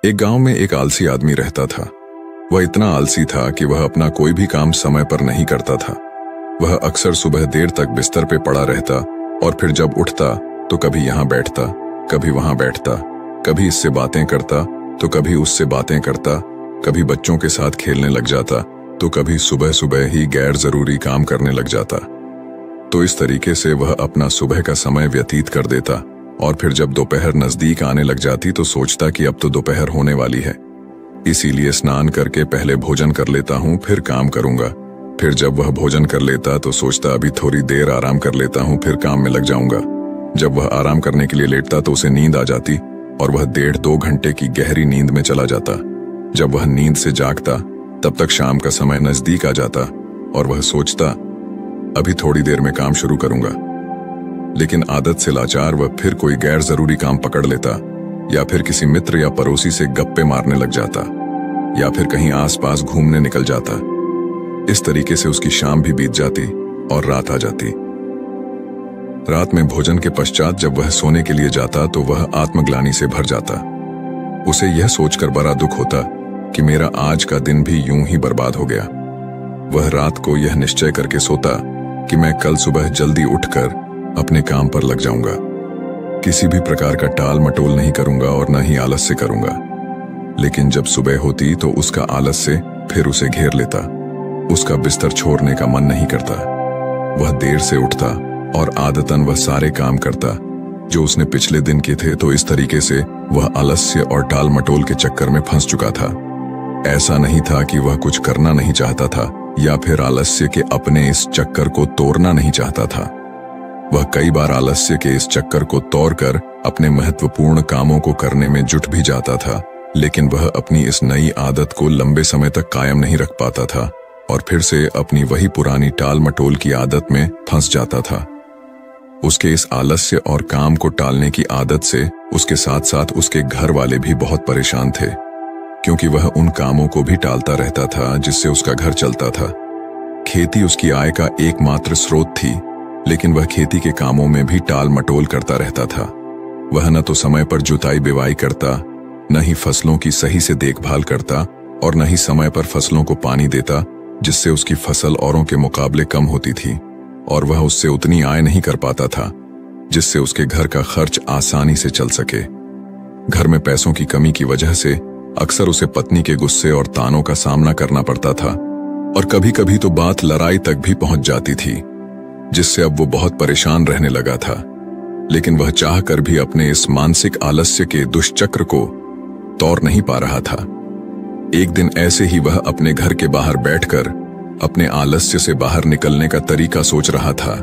एक गांव में एक आलसी आदमी रहता था। वह इतना आलसी था कि वह अपना कोई भी काम समय पर नहीं करता था। वह अक्सर सुबह देर तक बिस्तर पे पड़ा रहता और फिर जब उठता तो कभी यहाँ बैठता, कभी वहां बैठता, कभी इससे बातें करता तो कभी उससे बातें करता, कभी बच्चों के साथ खेलने लग जाता तो कभी सुबह सुबह ही गैर जरूरी काम करने लग जाता। तो इस तरीके से वह अपना सुबह का समय व्यतीत कर देता और फिर जब दोपहर नजदीक आने लग जाती तो सोचता कि अब तो दोपहर होने वाली है, इसीलिए स्नान करके पहले भोजन कर लेता हूँ, फिर काम करूंगा। फिर जब वह भोजन कर लेता तो सोचता अभी थोड़ी देर आराम कर लेता हूँ, फिर काम में लग जाऊंगा। जब वह आराम करने के लिए लेटता तो उसे नींद आ जाती और वह 1.5-2 घंटे की गहरी नींद में चला जाता। जब वह नींद से जागता तब तक शाम का समय नजदीक आ जाता और वह सोचता अभी थोड़ी देर में काम शुरू करूंगा। लेकिन आदत से लाचार वह फिर कोई गैर जरूरी काम पकड़ लेता या फिर किसी मित्र या पड़ोसी से गप्पे मारने लग जाता या फिर कहीं आसपास घूमने निकल जाता। इस तरीके से उसकी शाम भी बीत जाती और रात आ जाती। रात में भोजन के पश्चात जब वह सोने के लिए जाता तो वह आत्मग्लानि से भर जाता। उसे यह सोचकर बड़ा दुख होता कि मेरा आज का दिन भी यूं ही बर्बाद हो गया। वह रात को यह निश्चय करके सोता कि मैं कल सुबह जल्दी उठकर अपने काम पर लग जाऊंगा। किसी भी प्रकार का टाल मटोल नहीं करूंगा और न ही आलस्य करूंगा। लेकिन जब सुबह होती तो उसका आलस्य फिर उसे घेर लेता। उसका बिस्तर छोड़ने का मन नहीं करता। वह देर से उठता और आदतन वह सारे काम करता जो उसने पिछले दिन किए थे। तो इस तरीके से वह आलस्य और टाल मटोल के चक्कर में फंस चुका था। ऐसा नहीं था कि वह कुछ करना नहीं चाहता था या फिर आलस्य के अपने इस चक्कर को तोड़ना नहीं चाहता था। वह कई बार आलस्य के इस चक्कर को तोड़कर अपने महत्वपूर्ण कामों को करने में जुट भी जाता था, लेकिन वह अपनी इस नई आदत को लंबे समय तक कायम नहीं रख पाता था और फिर से अपनी वही पुरानी टाल मटोल की आदत में फंस जाता था। उसके इस आलस्य और काम को टालने की आदत से उसके साथ साथ उसके घर वाले भी बहुत परेशान थे, क्योंकि वह उन कामों को भी टालता रहता था जिससे उसका घर चलता था। खेती उसकी आय का एकमात्र स्रोत थी, लेकिन वह खेती के कामों में भी टाल मटोल करता रहता था। वह न तो समय पर जुताई बिवाई करता, न ही फसलों की सही से देखभाल करता और न ही समय पर फसलों को पानी देता, जिससे उसकी फसल औरों के मुकाबले कम होती थी और वह उससे उतनी आय नहीं कर पाता था जिससे उसके घर का खर्च आसानी से चल सके। घर में पैसों की कमी की वजह से अक्सर उसे पत्नी के गुस्से और तानों का सामना करना पड़ता था और कभी कभी तो बात लड़ाई तक भी पहुंच जाती थी, जिससे अब वो बहुत परेशान रहने लगा था। लेकिन वह चाहकर भी अपने इस मानसिक आलस्य के दुष्चक्र को तोड़ नहीं पा रहा था। एक दिन ऐसे ही वह अपने घर के बाहर बैठकर अपने आलस्य से बाहर निकलने का तरीका सोच रहा था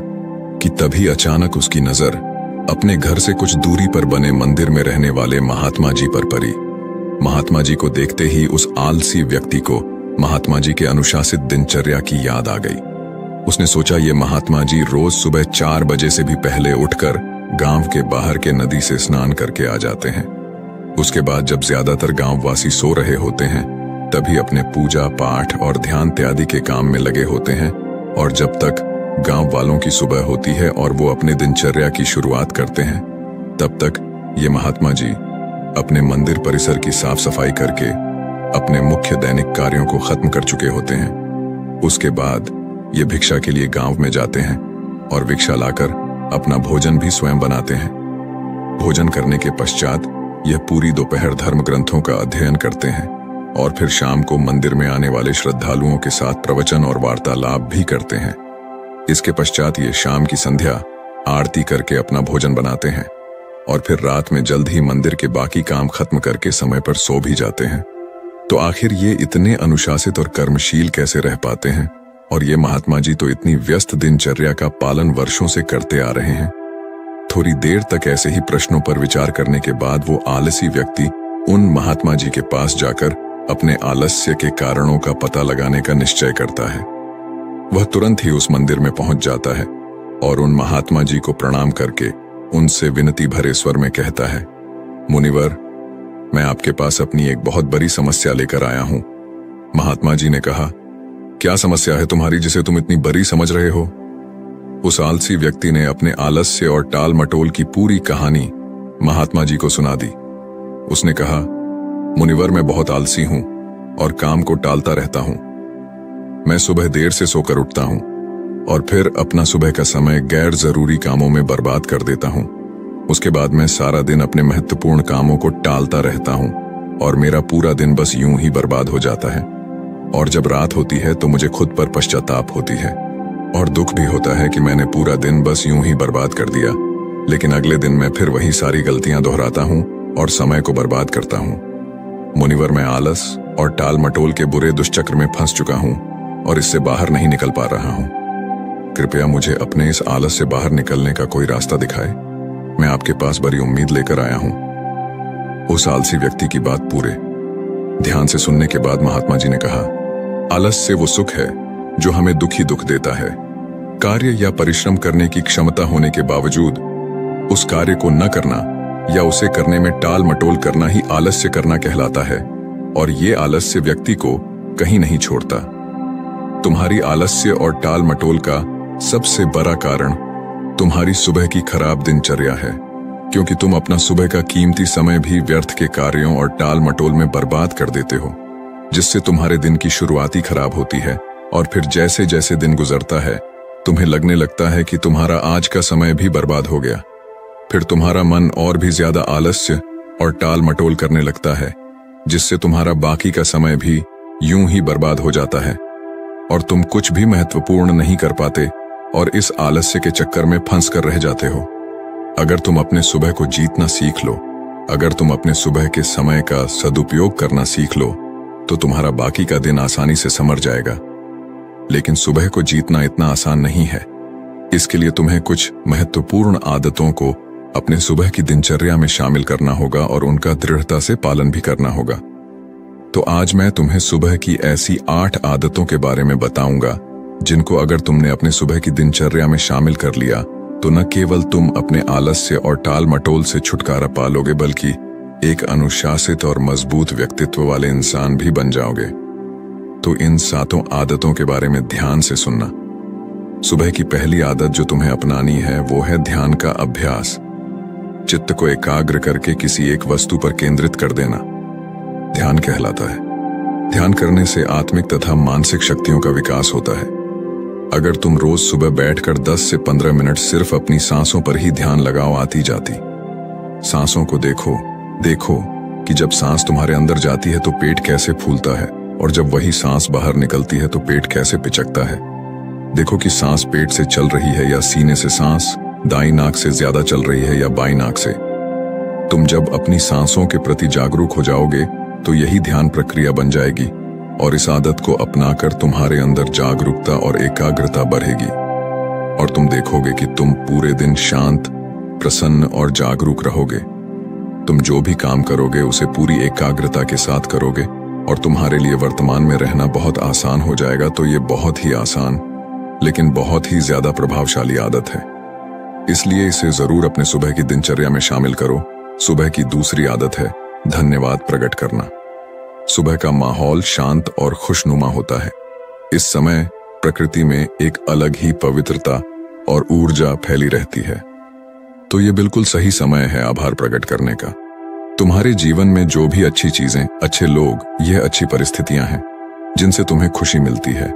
कि तभी अचानक उसकी नजर अपने घर से कुछ दूरी पर बने मंदिर में रहने वाले महात्मा जी पर पड़ी। महात्मा जी को देखते ही उस आलसी व्यक्ति को महात्मा जी के अनुशासित दिनचर्या की याद आ गई। उसने सोचा ये महात्मा जी रोज सुबह 4 बजे से भी पहले उठकर गांव के बाहर के नदी से स्नान करके आ जाते हैं। उसके बाद जब ज्यादातर गांववासी सो रहे होते हैं तभी अपने पूजा पाठ और ध्यान इत्यादि के काम में लगे होते हैं, और जब तक गांव वालों की सुबह होती है और वो अपने दिनचर्या की शुरुआत करते हैं तब तक ये महात्मा जी अपने मंदिर परिसर की साफ सफाई करके अपने मुख्य दैनिक कार्यों को खत्म कर चुके होते हैं। उसके बाद ये भिक्षा के लिए गांव में जाते हैं और भिक्षा लाकर अपना भोजन भी स्वयं बनाते हैं। भोजन करने के पश्चात यह पूरी दोपहर धर्म ग्रंथों का अध्ययन करते हैं और फिर शाम को मंदिर में आने वाले श्रद्धालुओं के साथ प्रवचन और वार्तालाप भी करते हैं। इसके पश्चात ये शाम की संध्या आरती करके अपना भोजन बनाते हैं और फिर रात में जल्द ही मंदिर के बाकी काम खत्म करके समय पर सो भी जाते हैं। तो आखिर ये इतने अनुशासित और कर्मशील कैसे रह पाते हैं? और ये महात्मा जी तो इतनी व्यस्त दिनचर्या का पालन वर्षों से करते आ रहे हैं। थोड़ी देर तक ऐसे ही प्रश्नों पर विचार करने के बाद वो आलसी व्यक्ति उन महात्मा जी के पास जाकर अपने आलस्य के कारणों का पता लगाने का निश्चय करता है। वह तुरंत ही उस मंदिर में पहुंच जाता है और उन महात्मा जी को प्रणाम करके उनसे विनती भरे स्वर में कहता है, मुनिवर, मैं आपके पास अपनी एक बहुत बड़ी समस्या लेकर आया हूं। महात्मा जी ने कहा, क्या समस्या है तुम्हारी जिसे तुम इतनी बड़ी समझ रहे हो? उस आलसी व्यक्ति ने अपने आलस्य और टाल मटोल की पूरी कहानी महात्मा जी को सुना दी। उसने कहा, मुनिवर, मैं बहुत आलसी हूं और काम को टालता रहता हूं। मैं सुबह देर से सोकर उठता हूं और फिर अपना सुबह का समय गैर जरूरी कामों में बर्बाद कर देता हूं। उसके बाद मैं सारा दिन अपने महत्वपूर्ण कामों को टालता रहता हूं और मेरा पूरा दिन बस यूं ही बर्बाद हो जाता है। और जब रात होती है तो मुझे खुद पर पश्चाताप होती है और दुख भी होता है कि मैंने पूरा दिन बस यूं ही बर्बाद कर दिया। लेकिन अगले दिन मैं फिर वही सारी गलतियां दोहराता हूं और समय को बर्बाद करता हूं। मुनिवर, मैं आलस और टाल मटोल के बुरे दुष्चक्र में फंस चुका हूं और इससे बाहर नहीं निकल पा रहा हूं। कृपया मुझे अपने इस आलस से बाहर निकलने का कोई रास्ता दिखाए। मैं आपके पास बड़ी उम्मीद लेकर आया हूं। उस आलसी व्यक्ति की बात पूरे ध्यान से सुनने के बाद महात्मा जी ने कहा, आलस से वो सुख है जो हमें दुख देता है। कार्य या परिश्रम करने की क्षमता होने के बावजूद उस कार्य को न करना या उसे करने में टाल मटोल करना ही आलस्य करना कहलाता है और ये आलस्य व्यक्ति को कहीं नहीं छोड़ता। तुम्हारी आलस्य और टाल मटोल का सबसे बड़ा कारण तुम्हारी सुबह की खराब दिनचर्या है, क्योंकि तुम अपना सुबह का कीमती समय भी व्यर्थ के कार्यों और टाल मटोल में बर्बाद कर देते हो, जिससे तुम्हारे दिन की शुरुआत ही खराब होती है और फिर जैसे जैसे दिन गुजरता है तुम्हें लगने लगता है कि तुम्हारा आज का समय भी बर्बाद हो गया। फिर तुम्हारा मन और भी ज्यादा आलस्य और टाल मटोल करने लगता है, जिससे तुम्हारा बाकी का समय भी यूं ही बर्बाद हो जाता है और तुम कुछ भी महत्वपूर्ण नहीं कर पाते और इस आलस्य के चक्कर में फंस कर रह जाते हो। अगर तुम अपने सुबह को जीतना सीख लो, अगर तुम अपने सुबह के समय का सदुपयोग करना सीख लो, तो तुम्हारा बाकी का दिन आसानी से समर जाएगा। लेकिन सुबह को जीतना इतना आसान नहीं है। इसके लिए तुम्हें कुछ महत्वपूर्ण आदतों को अपने सुबह की दिनचर्या में शामिल करना होगा और उनका दृढ़ता से पालन भी करना होगा। तो आज मैं तुम्हें सुबह की ऐसी 8 आदतों के बारे में बताऊंगा जिनको अगर तुमने अपने सुबह की दिनचर्या में शामिल कर लिया तो न केवल तुम अपने आलस्य और टाल मटोल से छुटकारा पालोगे, बल्कि एक अनुशासित और मजबूत व्यक्तित्व वाले इंसान भी बन जाओगे। तो इन 7 आदतों के बारे में ध्यान से सुनना। सुबह की पहली आदत जो तुम्हें अपनानी है वो है ध्यान का अभ्यास। चित्त को एकाग्र करके किसी एक वस्तु पर केंद्रित कर देना ध्यान कहलाता है। ध्यान करने से आत्मिक तथा मानसिक शक्तियों का विकास होता है। अगर तुम रोज सुबह बैठकर 10 से 15 मिनट सिर्फ अपनी सांसों पर ही ध्यान लगाओ आती जाती, सांसों को देखो कि जब सांस तुम्हारे अंदर जाती है तो पेट कैसे फूलता है और जब वही सांस बाहर निकलती है तो पेट कैसे पिचकता है। देखो कि सांस पेट से चल रही है या सीने से सांस दाईं नाक से ज्यादा चल रही है या बाईं नाक से। तुम जब अपनी सांसों के प्रति जागरूक हो जाओगे तो यही ध्यान प्रक्रिया बन जाएगी और इस आदत को अपनाकर तुम्हारे अंदर जागरूकता और एकाग्रता बढ़ेगी और तुम देखोगे कि तुम पूरे दिन शांत, प्रसन्न और जागरूक रहोगे। तुम जो भी काम करोगे उसे पूरी एकाग्रता के साथ करोगे और तुम्हारे लिए वर्तमान में रहना बहुत आसान हो जाएगा। तो ये बहुत ही आसान लेकिन बहुत ही ज्यादा प्रभावशाली आदत है, इसलिए इसे जरूर अपने सुबह की दिनचर्या में शामिल करो। सुबह की दूसरी आदत है धन्यवाद प्रकट करना। सुबह का माहौल शांत और खुशनुमा होता है। इस समय प्रकृति में एक अलग ही पवित्रता और ऊर्जा फैली रहती है। तो ये बिल्कुल सही समय है आभार प्रकट करने का। तुम्हारे जीवन में जो भी अच्छी चीजें, अच्छे लोग, यह अच्छी परिस्थितियां हैं जिनसे तुम्हें खुशी मिलती है,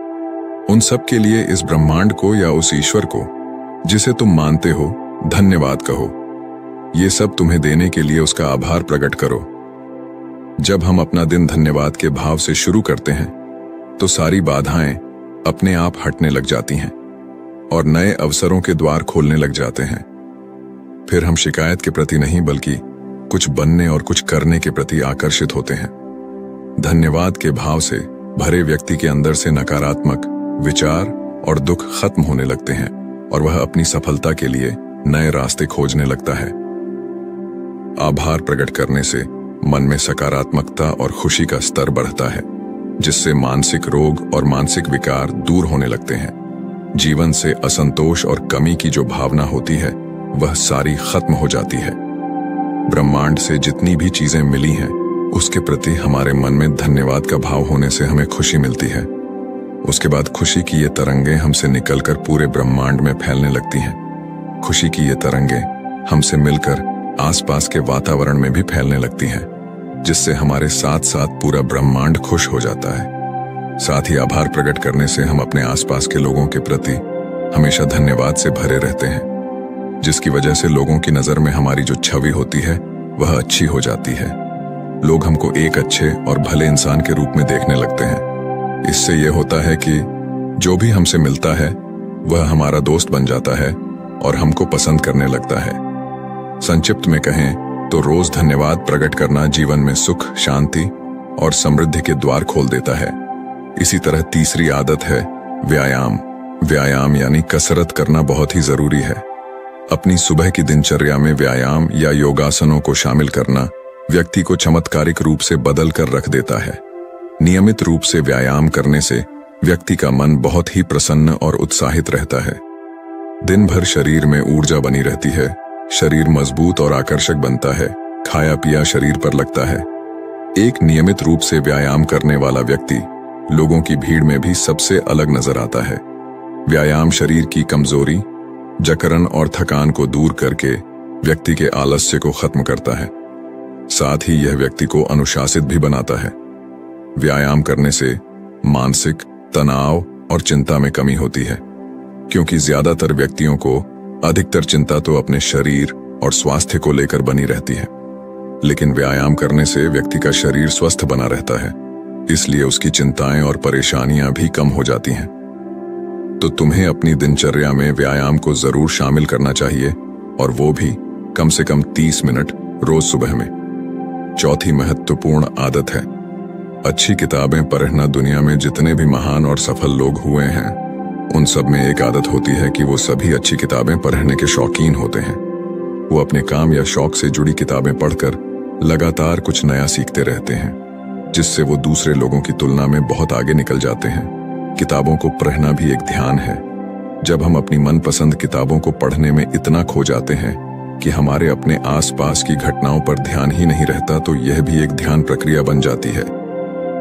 उन सब के लिए इस ब्रह्मांड को या उस ईश्वर को जिसे तुम मानते हो धन्यवाद कहो। ये सब तुम्हें देने के लिए उसका आभार प्रकट करो। जब हम अपना दिन धन्यवाद के भाव से शुरू करते हैं तो सारी बाधाएं अपने आप हटने लग जाती हैं और नए अवसरों के द्वार खोलने लग जाते हैं। फिर हम शिकायत के प्रति नहीं बल्कि कुछ बनने और कुछ करने के प्रति आकर्षित होते हैं। धन्यवाद के भाव से भरे व्यक्ति के अंदर से नकारात्मक विचार और दुख खत्म होने लगते हैं और वह अपनी सफलता के लिए नए रास्ते खोजने लगता है। आभार प्रकट करने से मन में सकारात्मकता और खुशी का स्तर बढ़ता है, जिससे मानसिक रोग और मानसिक विकार दूर होने लगते हैं। जीवन से असंतोष और कमी की जो भावना होती है वह सारी खत्म हो जाती है। ब्रह्मांड से जितनी भी चीजें मिली हैं उसके प्रति हमारे मन में धन्यवाद का भाव होने से हमें खुशी मिलती है। उसके बाद खुशी की ये तरंगें हमसे निकलकर पूरे ब्रह्मांड में फैलने लगती हैं। खुशी की ये तरंगें हमसे मिलकर आसपास के वातावरण में भी फैलने लगती हैं। जिससे हमारे साथ साथ पूरा ब्रह्मांड खुश हो जाता है। साथ ही आभार प्रकट करने से हम अपने आसपास के लोगों के प्रति हमेशा धन्यवाद से भरे रहते हैं, जिसकी वजह से लोगों की नजर में हमारी जो छवि होती है वह अच्छी हो जाती है। लोग हमको एक अच्छे और भले इंसान के रूप में देखने लगते हैं। इससे यह होता है कि जो भी हमसे मिलता है वह हमारा दोस्त बन जाता है और हमको पसंद करने लगता है। संक्षिप्त में कहें तो रोज धन्यवाद प्रकट करना जीवन में सुख, शांति और समृद्धि के द्वार खोल देता है। इसी तरह तीसरी आदत है व्यायाम। व्यायाम यानी कसरत करना बहुत ही जरूरी है। अपनी सुबह की दिनचर्या में व्यायाम या योगासनों को शामिल करना व्यक्ति को चमत्कारिक रूप से बदल कर रख देता है। नियमित रूप से व्यायाम करने से व्यक्ति का मन बहुत ही प्रसन्न और उत्साहित रहता है। दिन भर शरीर में ऊर्जा बनी रहती है, शरीर मजबूत और आकर्षक बनता है, खाया पिया शरीर पर लगता है। एक नियमित रूप से व्यायाम करने वाला व्यक्ति लोगों की भीड़ में भी सबसे अलग नजर आता है। व्यायाम शरीर की कमजोरी, जकड़न और थकान को दूर करके व्यक्ति के आलस्य को खत्म करता है। साथ ही यह व्यक्ति को अनुशासित भी बनाता है। व्यायाम करने से मानसिक तनाव और चिंता में कमी होती है, क्योंकि ज्यादातर व्यक्तियों को अधिकतर चिंता तो अपने शरीर और स्वास्थ्य को लेकर बनी रहती है। लेकिन व्यायाम करने से व्यक्ति का शरीर स्वस्थ बना रहता है, इसलिए उसकी चिंताएं और परेशानियां भी कम हो जाती हैं। तो तुम्हें अपनी दिनचर्या में व्यायाम को जरूर शामिल करना चाहिए, और वो भी कम से कम 30 मिनट रोज सुबह में। चौथी महत्वपूर्ण आदत है अच्छी किताबें पढ़ना। दुनिया में जितने भी महान और सफल लोग हुए हैं, उन सब में एक आदत होती है कि वो सभी अच्छी किताबें पढ़ने के शौकीन होते हैं। वो अपने काम या शौक से जुड़ी किताबें पढ़कर लगातार कुछ नया सीखते रहते हैं, जिससे वो दूसरे लोगों की तुलना में बहुत आगे निकल जाते हैं। किताबों को पढ़ना भी एक ध्यान है। जब हम अपनी मनपसंद किताबों को पढ़ने में इतना खो जाते हैं कि हमारे अपने आसपास की घटनाओं पर ध्यान ही नहीं रहता, तो यह भी एक ध्यान प्रक्रिया बन जाती है।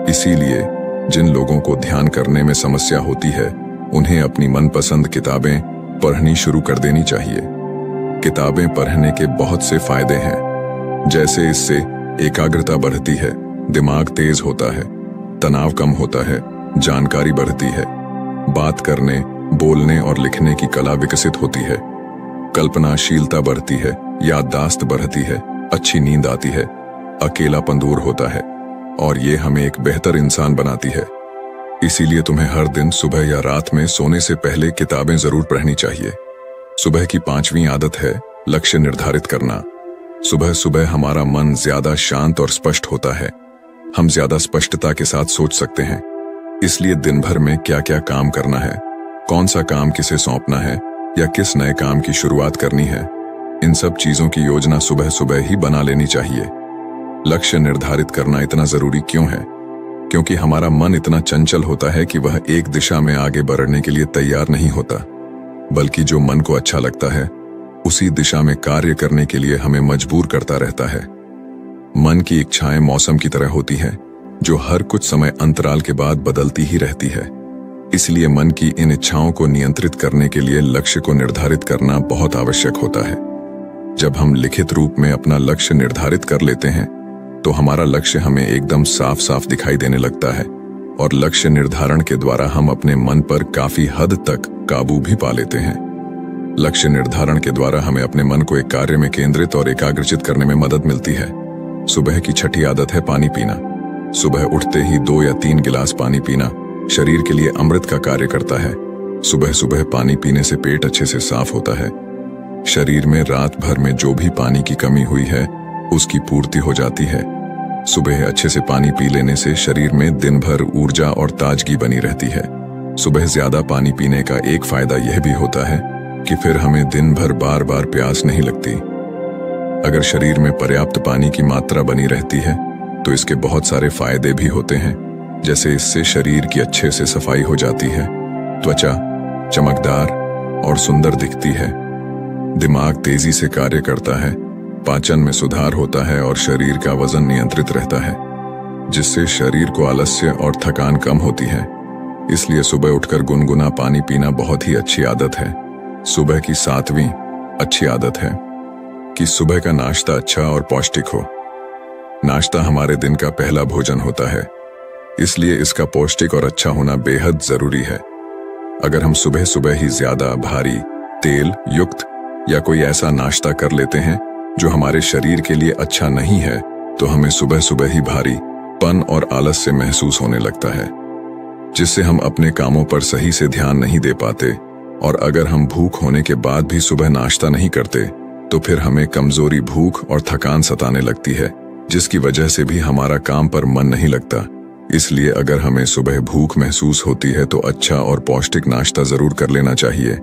इसीलिए जिन लोगों को ध्यान करने में समस्या होती है, उन्हें अपनी मनपसंद किताबें पढ़नी शुरू कर देनी चाहिए। किताबें पढ़ने के बहुत से फायदे हैं, जैसे इससे एकाग्रता बढ़ती है, दिमाग तेज होता है, तनाव कम होता है, जानकारी बढ़ती है, बात करने, बोलने और लिखने की कला विकसित होती है, कल्पनाशीलता बढ़ती है, याददाश्त बढ़ती है, अच्छी नींद आती है, अकेलापन दूर होता है और ये हमें एक बेहतर इंसान बनाती है। इसीलिए तुम्हें हर दिन सुबह या रात में सोने से पहले किताबें जरूर पढ़नी चाहिए। सुबह की 5वीं आदत है लक्ष्य निर्धारित करना। सुबह सुबह हमारा मन ज्यादा शांत और स्पष्ट होता है। हम ज्यादा स्पष्टता के साथ सोच सकते हैं। इसलिए दिन भर में क्या क्या काम करना है, कौन सा काम किसे सौंपना है या किस नए काम की शुरुआत करनी है, इन सब चीजों की योजना सुबह सुबह ही बना लेनी चाहिए। लक्ष्य निर्धारित करना इतना जरूरी क्यों है? क्योंकि हमारा मन इतना चंचल होता है कि वह एक दिशा में आगे बढ़ने के लिए तैयार नहीं होता, बल्कि जो मन को अच्छा लगता है उसी दिशा में कार्य करने के लिए हमें मजबूर करता रहता है। मन की इच्छाएं मौसम की तरह होती हैं, जो हर कुछ समय अंतराल के बाद बदलती ही रहती है। इसलिए मन की इन इच्छाओं को नियंत्रित करने के लिए लक्ष्य को निर्धारित करना बहुत आवश्यक होता है। जब हम लिखित रूप में अपना लक्ष्य निर्धारित कर लेते हैं, तो हमारा लक्ष्य हमें एकदम साफ साफ दिखाई देने लगता है, और लक्ष्य निर्धारण के द्वारा हम अपने मन पर काफी हद तक काबू भी पा लेते हैं। लक्ष्य निर्धारण के द्वारा हमें अपने मन को एक कार्य में केंद्रित और एकाग्रचित करने में मदद मिलती है। सुबह की छठी आदत है पानी पीना। सुबह उठते ही 2 या 3 गिलास पानी पीना शरीर के लिए अमृत का कार्य करता है। सुबह सुबह पानी पीने से पेट अच्छे से साफ होता है। शरीर में रात भर में जो भी पानी की कमी हुई है उसकी पूर्ति हो जाती है। सुबह अच्छे से पानी पी लेने से शरीर में दिन भर ऊर्जा और ताजगी बनी रहती है। सुबह ज्यादा पानी पीने का एक फायदा यह भी होता है कि फिर हमें दिन भर बार बार प्यास नहीं लगती। अगर शरीर में पर्याप्त पानी की मात्रा बनी रहती है तो इसके बहुत सारे फायदे भी होते हैं, जैसे इससे शरीर की अच्छे से सफाई हो जाती है, त्वचा चमकदार और सुंदर दिखती है, दिमाग तेजी से कार्य करता है, पाचन में सुधार होता है और शरीर का वजन नियंत्रित रहता है, जिससे शरीर को आलस्य और थकान कम होती है। इसलिए सुबह उठकर गुनगुना पानी पीना बहुत ही अच्छी आदत है। सुबह की 7वीं अच्छी आदत है कि सुबह का नाश्ता अच्छा और पौष्टिक हो। नाश्ता हमारे दिन का पहला भोजन होता है, इसलिए इसका पौष्टिक और अच्छा होना बेहद जरूरी है। अगर हम सुबह सुबह ही ज्यादा भारी, तेल युक्त या कोई ऐसा नाश्ता कर लेते हैं जो हमारे शरीर के लिए अच्छा नहीं है, तो हमें सुबह सुबह ही भारी पन और आलस से महसूस होने लगता है, जिससे हम अपने कामों पर सही से ध्यान नहीं दे पाते। और अगर हम भूख होने के बाद भी सुबह नाश्ता नहीं करते, तो फिर हमें कमजोरी, भूख और थकान सताने लगती है, जिसकी वजह से भी हमारा काम पर मन नहीं लगता। इसलिए अगर हमें सुबह भूख महसूस होती है तो अच्छा और पौष्टिक नाश्ता जरूर कर लेना चाहिए।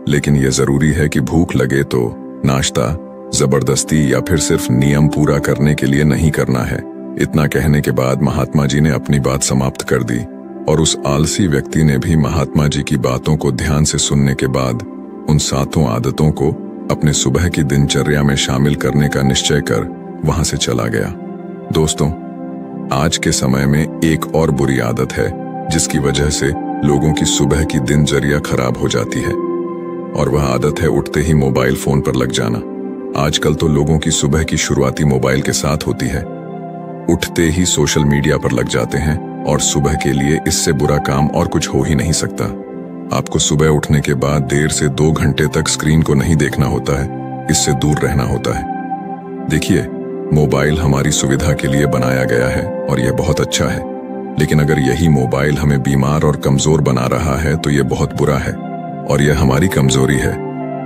लेकिन यह जरूरी है कि भूख लगे तो नाश्ता जबरदस्ती या फिर सिर्फ नियम पूरा करने के लिए नहीं करना है। इतना कहने के बाद महात्मा जी ने अपनी बात समाप्त कर दी और उस आलसी व्यक्ति ने भी महात्मा जी की बातों को ध्यान से सुनने के बाद उन 7 आदतों को अपने सुबह की दिनचर्या में शामिल करने का निश्चय कर वहां से चला गया। दोस्तों, आज के समय में एक और बुरी आदत है जिसकी वजह से लोगों की सुबह की दिनचर्या खराब हो जाती है, और वह आदत है उठते ही मोबाइल फोन पर लग जाना। आजकल तो लोगों की सुबह की शुरुआती मोबाइल के साथ होती है। उठते ही सोशल मीडिया पर लग जाते हैं, और सुबह के लिए इससे बुरा काम और कुछ हो ही नहीं सकता। आपको सुबह उठने के बाद 1.5 से 2 घंटे तक स्क्रीन को नहीं देखना होता है, इससे दूर रहना होता है। देखिए, मोबाइल हमारी सुविधा के लिए बनाया गया है और यह बहुत अच्छा है, लेकिन अगर यही मोबाइल हमें बीमार और कमजोर बना रहा है तो यह बहुत बुरा है, और यह हमारी कमजोरी है,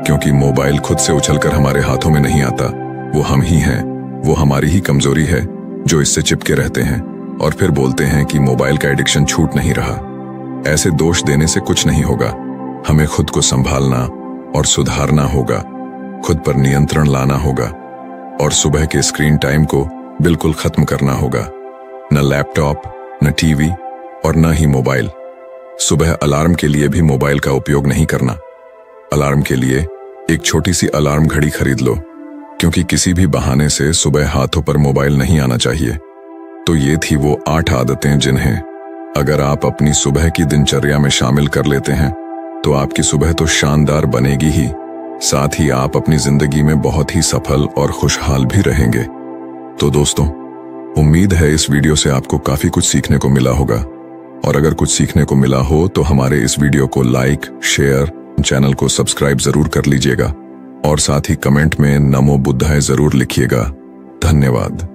क्योंकि मोबाइल खुद से उछलकर हमारे हाथों में नहीं आता। वो हम ही हैं, वो हमारी ही कमजोरी है जो इससे चिपके रहते हैं और फिर बोलते हैं कि मोबाइल का एडिक्शन छूट नहीं रहा। ऐसे दोष देने से कुछ नहीं होगा। हमें खुद को संभालना और सुधारना होगा, खुद पर नियंत्रण लाना होगा और सुबह के स्क्रीन टाइम को बिल्कुल खत्म करना होगा। न लैपटॉप, न टीवी और न ही मोबाइल। सुबह अलार्म के लिए भी मोबाइल का उपयोग नहीं करना। अलार्म के लिए एक छोटी सी अलार्म घड़ी खरीद लो, क्योंकि किसी भी बहाने से सुबह हाथों पर मोबाइल नहीं आना चाहिए। तो ये थी वो 8 आदतें जिन्हें अगर आप अपनी सुबह की दिनचर्या में शामिल कर लेते हैं तो आपकी सुबह तो शानदार बनेगी ही, साथ ही आप अपनी जिंदगी में बहुत ही सफल और खुशहाल भी रहेंगे। तो दोस्तों, उम्मीद है इस वीडियो से आपको काफी कुछ सीखने को मिला होगा, और अगर कुछ सीखने को मिला हो तो हमारे इस वीडियो को लाइक, शेयर, चैनल को सब्सक्राइब जरूर कर लीजिएगा और साथ ही कमेंट में नमो बुद्धाय जरूर लिखिएगा। धन्यवाद।